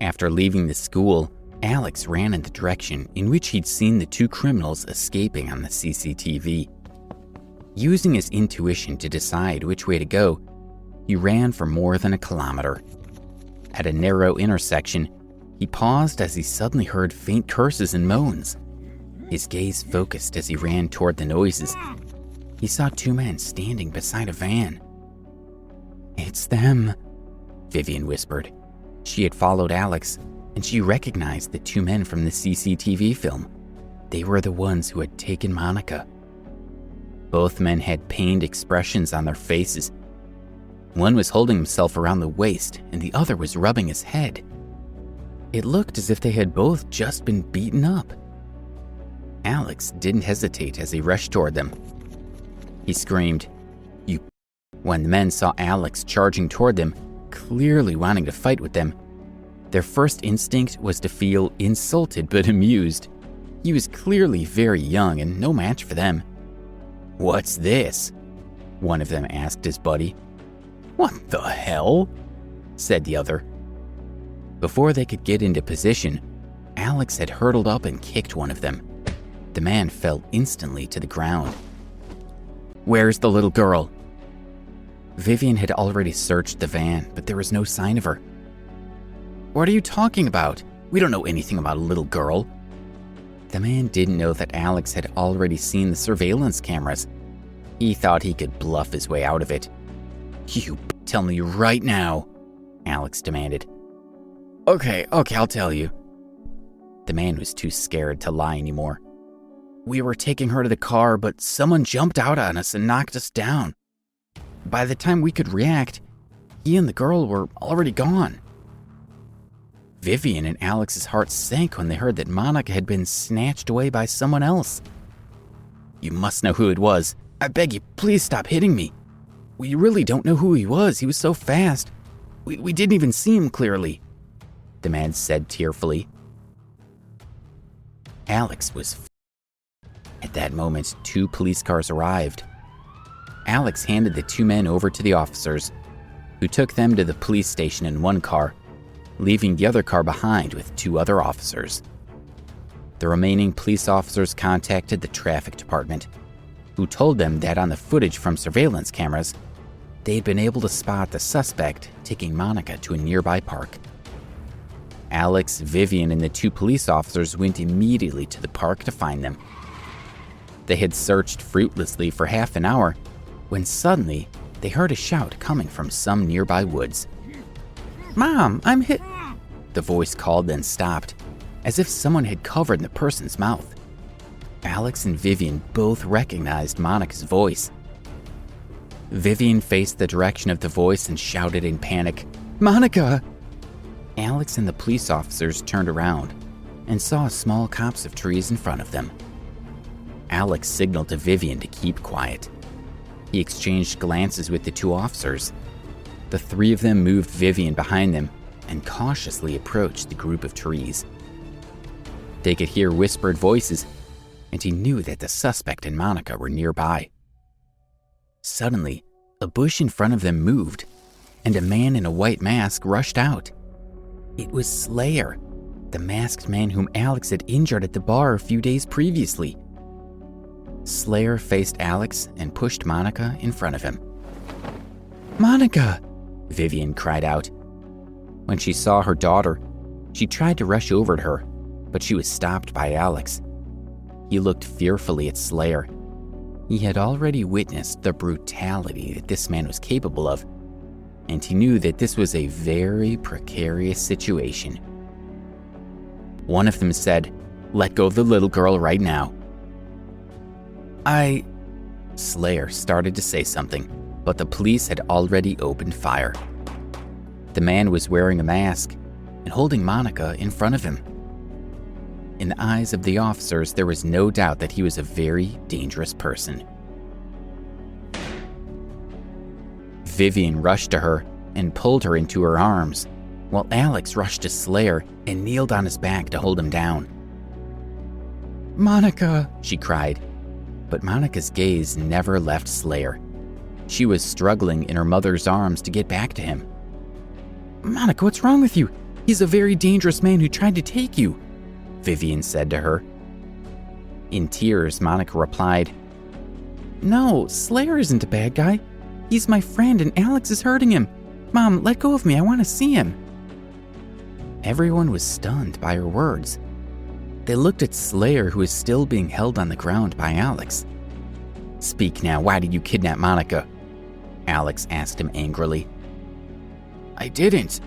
After leaving the school, Alex ran in the direction in which he'd seen the two criminals escaping on the CCTV. Using his intuition to decide which way to go, he ran for more than a kilometer. At a narrow intersection, he paused as he suddenly heard faint curses and moans. His gaze focused as he ran toward the noises. He saw two men standing beside a van. "It's them," Vivian whispered. She had followed Alex, and she recognized the two men from the CCTV film. They were the ones who had taken Monica. Both men had pained expressions on their faces. One was holding himself around the waist, and the other was rubbing his head. It looked as if they had both just been beaten up. Alex didn't hesitate as he rushed toward them. He screamed, "You!" When the men saw Alex charging toward them, clearly wanting to fight with them, their first instinct was to feel insulted but amused. He was clearly very young and no match for them. "What's this?" one of them asked his buddy. "What the hell?" said the other. Before they could get into position, Alex had hurtled up and kicked one of them. The man fell instantly to the ground. "Where's the little girl?" Vivian had already searched the van, but there was no sign of her. "What are you talking about? We don't know anything about a little girl." The man didn't know that Alex had already seen the surveillance cameras. He thought he could bluff his way out of it. "You tell me right now," Alex demanded. Okay, I'll tell you." The man was too scared to lie anymore. "We were taking her to the car, but someone jumped out on us and knocked us down. By the time we could react, he and the girl were already gone." Vivian and Alex's hearts sank when they heard that Monica had been snatched away by someone else. "You must know who it was. I beg you, please stop hitting me. We really don't know who he was. He was so fast. We didn't even see him clearly," the man said tearfully. Alex was At that moment, two police cars arrived. Alex handed the two men over to the officers, who took them to the police station in one car, leaving the other car behind with two other officers. The remaining police officers contacted the traffic department, who told them that on the footage from surveillance cameras, they had been able to spot the suspect taking Monica to a nearby park. Alex, Vivian, and the two police officers went immediately to the park to find them. They had searched fruitlessly for half an hour when suddenly they heard a shout coming from some nearby woods. "Mom, I'm hit," the voice called, then stopped, as if someone had covered the person's mouth. Alex and Vivian both recognized Monica's voice. Vivian faced the direction of the voice and shouted in panic, "Monica!" Alex and the police officers turned around and saw a small copse of trees in front of them. Alex signaled to Vivian to keep quiet. He exchanged glances with the two officers. The three of them moved Vivian behind them and cautiously approached the group of trees. They could hear whispered voices, and he knew that the suspect and Monica were nearby. Suddenly, a bush in front of them moved, and a man in a white mask rushed out. It was Slayer, the masked man whom Alex had injured at the bar a few days previously. Slayer faced Alex and pushed Monica in front of him. "Monica!" Vivian cried out. When she saw her daughter, she tried to rush over to her, but she was stopped by Alex. He looked fearfully at Slayer. He had already witnessed the brutality that this man was capable of, and he knew that this was a very precarious situation. One of them said, "Let go of the little girl right now." Slayer started to say something, but the police had already opened fire. The man was wearing a mask and holding Monica in front of him. In the eyes of the officers, there was no doubt that he was a very dangerous person. Vivian rushed to her and pulled her into her arms, while Alex rushed to Slayer and kneeled on his back to hold him down. "Monica," she cried, but Monica's gaze never left Slayer. She was struggling in her mother's arms to get back to him. "Monica, what's wrong with you? He's a very dangerous man who tried to take you," Vivian said to her. In tears, Monica replied, "No, Slayer isn't a bad guy. He's my friend and Alex is hurting him. Mom, let go of me. I want to see him." Everyone was stunned by her words. They looked at Slayer, who was still being held on the ground by Alex. "Speak now, why did you kidnap Monica?" Alex asked him angrily. "I didn't.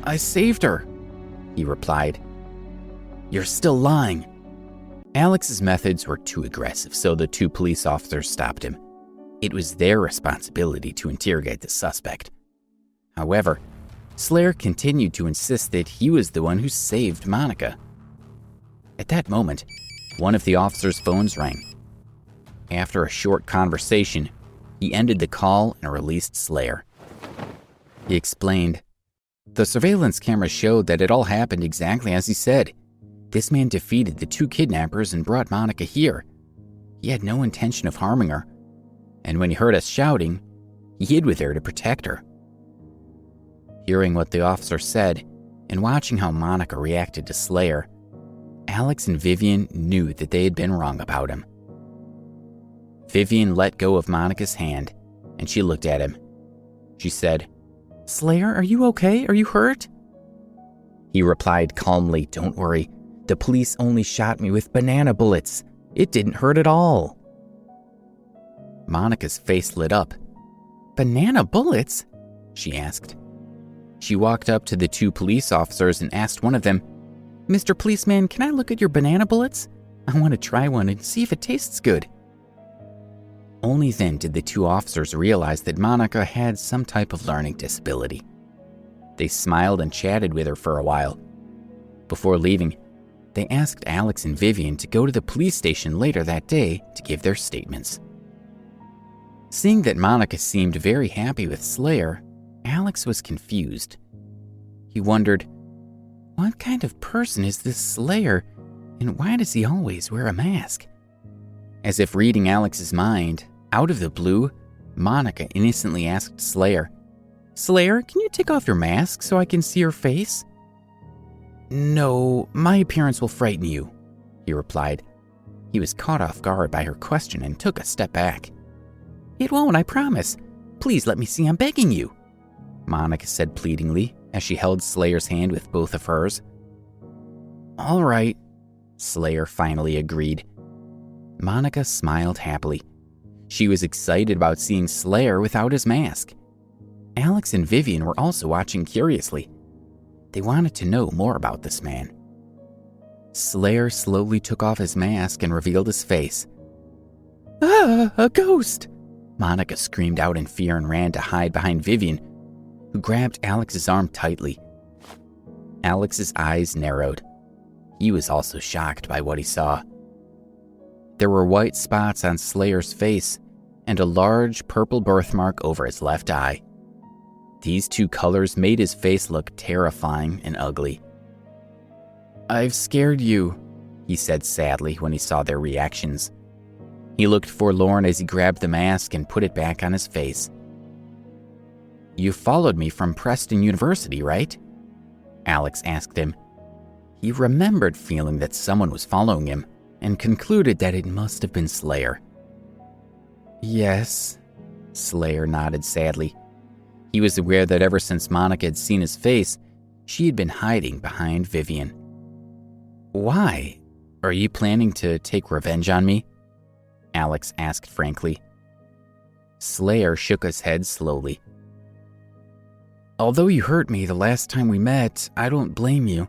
I saved her," he replied. "You're still lying." Alex's methods were too aggressive, so the two police officers stopped him. It was their responsibility to interrogate the suspect. However, Slayer continued to insist that he was the one who saved Monica. At that moment, one of the officers' phones rang. After a short conversation, he ended the call and released Slayer. He explained, "The surveillance camera showed that it all happened exactly as he said. This man defeated the two kidnappers and brought Monica here. He had no intention of harming her, and when he heard us shouting, he hid with her to protect her." Hearing what the officer said and watching how Monica reacted to Slayer, Alex and Vivian knew that they had been wrong about him. Vivian let go of Monica's hand, and she looked at him. She said, "Slayer, are you okay? Are you hurt?" He replied calmly, "Don't worry. The police only shot me with banana bullets. It didn't hurt at all." Monica's face lit up. "Banana bullets?" she asked. She walked up to the two police officers and asked one of them, "Mr. Policeman, can I look at your banana bullets? I want to try one and see if it tastes good." Only then did the two officers realize that Monica had some type of learning disability. They smiled and chatted with her for a while. Before leaving, they asked Alex and Vivian to go to the police station later that day to give their statements. Seeing that Monica seemed very happy with Slayer, Alex was confused. He wondered, what kind of person is this Slayer, and why does he always wear a mask? As if reading Alex's mind, out of the blue, Monica innocently asked Slayer, "Slayer, can you take off your mask so I can see your face?" "No, my appearance will frighten you," he replied. He was caught off guard by her question and took a step back. "It won't, I promise. Please let me see, I'm begging you," Monica said pleadingly as she held Slayer's hand with both of hers. "All right," Slayer finally agreed. Monica smiled happily. She was excited about seeing Slayer without his mask. Alex and Vivian were also watching curiously. They wanted to know more about this man. Slayer slowly took off his mask and revealed his face. "Ah, a ghost!" Monica screamed out in fear and ran to hide behind Vivian, who grabbed Alex's arm tightly. Alex's eyes narrowed. He was also shocked by what he saw. There were white spots on Slayer's face and a large purple birthmark over his left eye. These two colors made his face look terrifying and ugly. "I've scared you," he said sadly when he saw their reactions. He looked forlorn as he grabbed the mask and put it back on his face. "You followed me from Preston University, right?" Alex asked him. He remembered feeling that someone was following him and concluded that it must have been Slayer. "Yes," Slayer nodded sadly. He was aware that ever since Monica had seen his face, she had been hiding behind Vivian. "Why? Are you planning to take revenge on me?" Alex asked frankly. Slayer shook his head slowly. "Although you hurt me the last time we met, I don't blame you.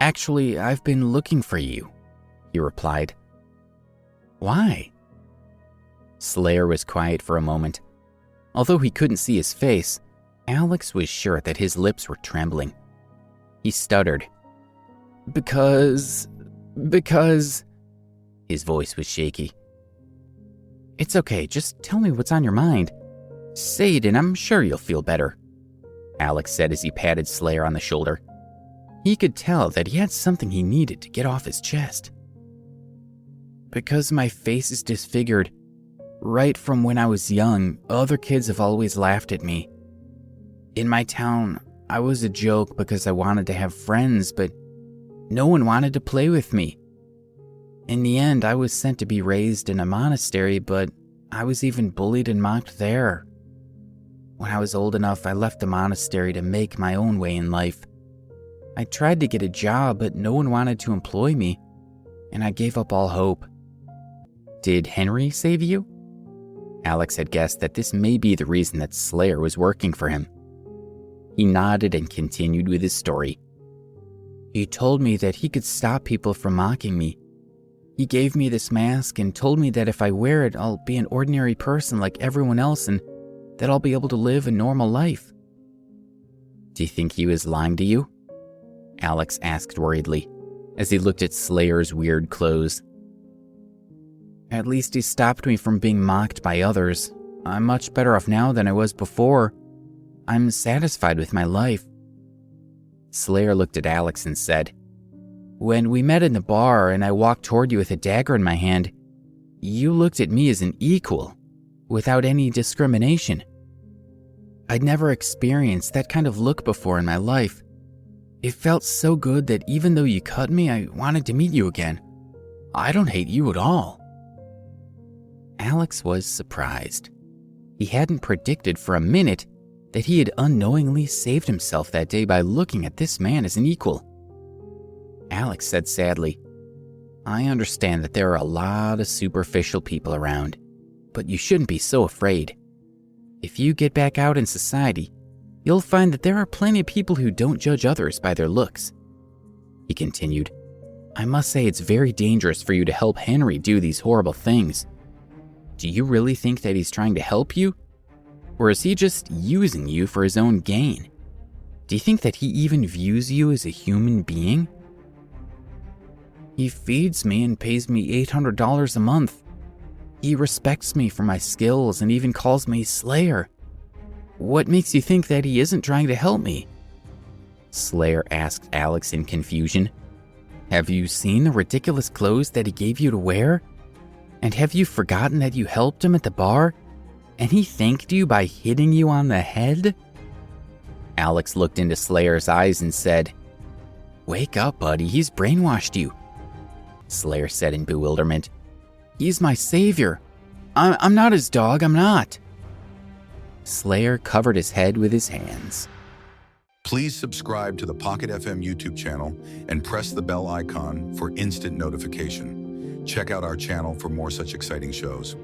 Actually, I've been looking for you," he replied. "Why?" Slayer was quiet for a moment. Although he couldn't see his face, Alex was sure that his lips were trembling. He stuttered. Because... His voice was shaky. "It's okay, just tell me what's on your mind. Say it and I'm sure you'll feel better," Alex said as he patted Slayer on the shoulder. He could tell that he had something he needed to get off his chest. "Because my face is disfigured. Right from when I was young, other kids have always laughed at me. In my town, I was a joke because I wanted to have friends, but no one wanted to play with me. In the end, I was sent to be raised in a monastery, but I was even bullied and mocked there. When I was old enough, I left the monastery to make my own way in life. I tried to get a job, but no one wanted to employ me, and I gave up all hope. Did Henry save you? Alex had guessed that this may be the reason that Slayer was working for him. He nodded and continued with his story. He told me that he could stop people from mocking me. He gave me this mask and told me that if I wear it, I'll be an ordinary person like everyone else and that I'll be able to live a normal life. Do you think he was lying to you? Alex asked worriedly, as he looked at Slayer's weird clothes. At least he stopped me from being mocked by others. I'm much better off now than I was before. I'm satisfied with my life. Slayer looked at Alex and said, When we met in the bar and I walked toward you with a dagger in my hand, you looked at me as an equal, without any discrimination. I'd never experienced that kind of look before in my life. It felt so good that even though you cut me, I wanted to meet you again. I don't hate you at all. Alex was surprised. He hadn't predicted for a minute that he had unknowingly saved himself that day by looking at this man as an equal. Alex said sadly, I understand that there are a lot of superficial people around, but you shouldn't be so afraid. If you get back out in society, you'll find that there are plenty of people who don't judge others by their looks. He continued, I must say it's very dangerous for you to help Henry do these horrible things. Do you really think that he's trying to help you? Or is he just using you for his own gain? Do you think that he even views you as a human being? He feeds me and pays me $800 a month. He respects me for my skills and even calls me Slayer. What makes you think that he isn't trying to help me? Slayer asked Alex in confusion. Have you seen the ridiculous clothes that he gave you to wear? And have you forgotten that you helped him at the bar? And he thanked you by hitting you on the head? Alex looked into Slayer's eyes and said, Wake up, buddy, he's brainwashed you. Slayer said in bewilderment, He's my savior. I'm not his dog, I'm not. Slayer covered his head with his hands. Please subscribe to the Pocket FM YouTube channel and press the bell icon for instant notification. Check out our channel for more such exciting shows.